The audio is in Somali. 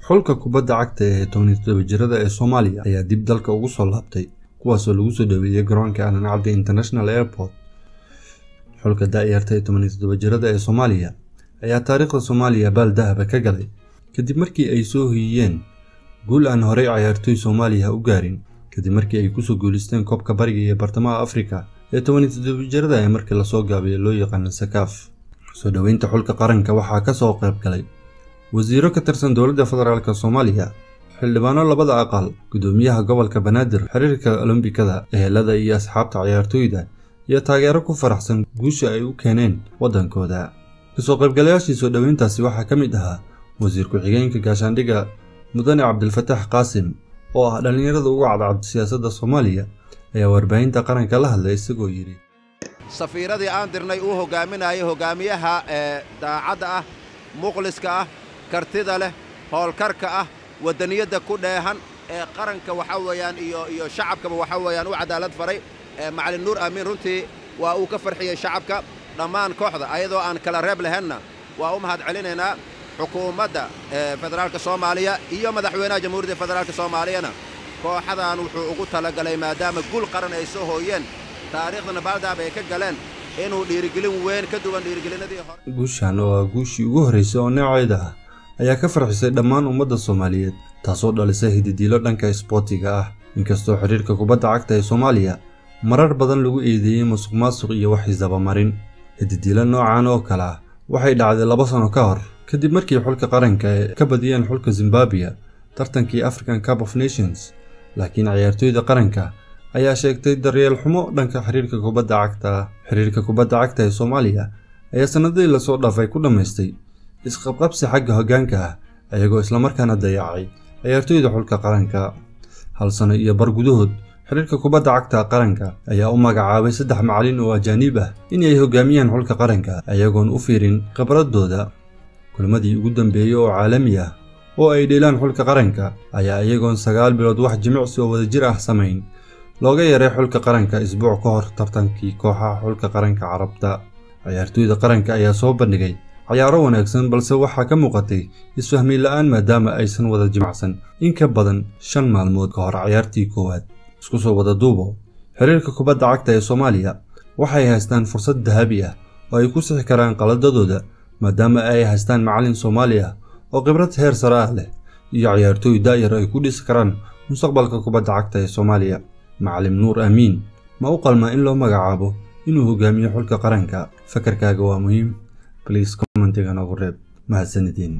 xulka kubadda cagta ee 17 jirada ee Soomaaliya ayaa dib dalka ugu soo laabtay kuwaas oo lagu soo dhaweeyay garoonka Aadan Cabdi International Airport. xulka daayarta ee 17 jirada ee Soomaaliya ayaa taariikhda Soomaaliya baal dahab ka galay kadib markii ay soo hiyeen guul aan horey ciyaartoy Soomaaliya u gaarin kadib markii ay ku soo guuleysteen koobka bariga ee bartamaha Afrika ee 17 jirada ee markii la soo gaabiyay loo yaqaan Sakaaf. soo dhaweynta xulka qaranka waxaa ka soo qayb galay wasiiro ka tirsan dowladda federaalka Soomaaliya, xildhibaano labada aqal, gudoomiyaha gobolka Banaadir, xiriirka Olombikada, ehelada iyo asxaabta ciyaartoyda iyo taageero ku faraxsan guusha ay u keeneen wadankooda. soo qaybgalayaashii soo dhaweyntaasi waxaa ka mid ahaa wasiir ku-xigeenka gaashaandhigga Mudane Cabdilfataax Qaasim oo ah dhalinyarada ugu cadcad siyaasadda Soomaaliya ayaa warbaahinta qaranka la hadlay isagoo yiri safiiradii aan dirnay uu hogaaminayay hogaamiyaha daacadda ah, muqliska ah, kartida leh, howlkarka ah, wadaniyada ku dheehan ee qaranka waxa weeyaan iyo shacabkaba waxa weeyaan u cadaalad faray. Macallin Nuur Amiin runtii waa uu ka farxiyay shacabka dhammaan kooxda ayadoo aan kala reeb lahaynna waa u mahad celinaynaa xukuumadda federaalka Soomaaliya iyo madaxweynaha jamhuuriyadda federaalka Soomaaliyana kooxadan wuxuu ugu talagalay maadaama guul qaran ay soo hooyeen taariikhdana baaldahab ay ka galeen inuu dhiirigelin weyn ka duwan dhiirigelinadii hore. guushan oo guushii ugu horeysay oo nooceeda ah ayaa ka farxisay dhammaan ummadda Soomaaliyeed taasoo dhalisay hididiilo dhanka isboortiga ah. inkastoo xiriirka kubadda cagta ee Soomaaliya marar badan lagu eedeeyay musuqmaasuq iyo wax isdaba marin, hididiilo noocan oo kale ah waxay dhacday 2 sano ka hor kadib markii xulka qaranka ay ka badiyeen xulka Zimbabwe tartankii African Cup of Nations. laakiin ciyaartoyda qaranka ayaa sheegtay daryeel xumo dhanka xiriirka kubadda cagta. xiriirka kubadda cagta ee Soomaaliya ayaa sanadihii la soo dhaafay ku dhameystay isqabqabsi xagga hoggaanka ah ayagoo isla markaana dayacay ciyaartoyda xulka qaranka. 1 sano iyo bar gudahood xiriirka kubadda cagta qaranka ayaa u magacaabay 3 macallin oo ajaanib ah in ay hogaamiyaan xulka qaranka ayagoon u fiirin khibradooda. kulmadii ugu dambeeyay oo caalami ah oo ay dheelaan xulka qaranka ayaa iyagoon 9 bilood wax jimicsi oo wadajir ah samayn looga yaray xulka qaranka isbuuc ka hor tartankii kooxaha xulka qaranka Carabta. ciyaartoyda qaranka ayaa soo bandhigay ciyaaro wanaagsan balse waxaa ka muuqatay isfahmi la'aan maadaama aysan wada jimacsan in ka badan 5 maalmood ka hor ciyaartii koowaad. isku soo wada duubo xiriirka kubadda cagta ee Soomaaliya waxay haystaan fursad dahabi ah oo ay ku sixi karaan qaladadooda maadaama ay haystaan macallin Soomaali ah oo khibrad heer sare ah leh iyo ciyaartoy daayar ay ku dhisi karaan mustaqbalka kubadda cagta ee Soomaaliya. Macallin Nuur Amiin ma u qalmaa in loo magacaabo inuu hogaamiyo xulka qaranka? fakarkaaga waa muhiim. please comment-iga nagu reeb. mahadsanidin.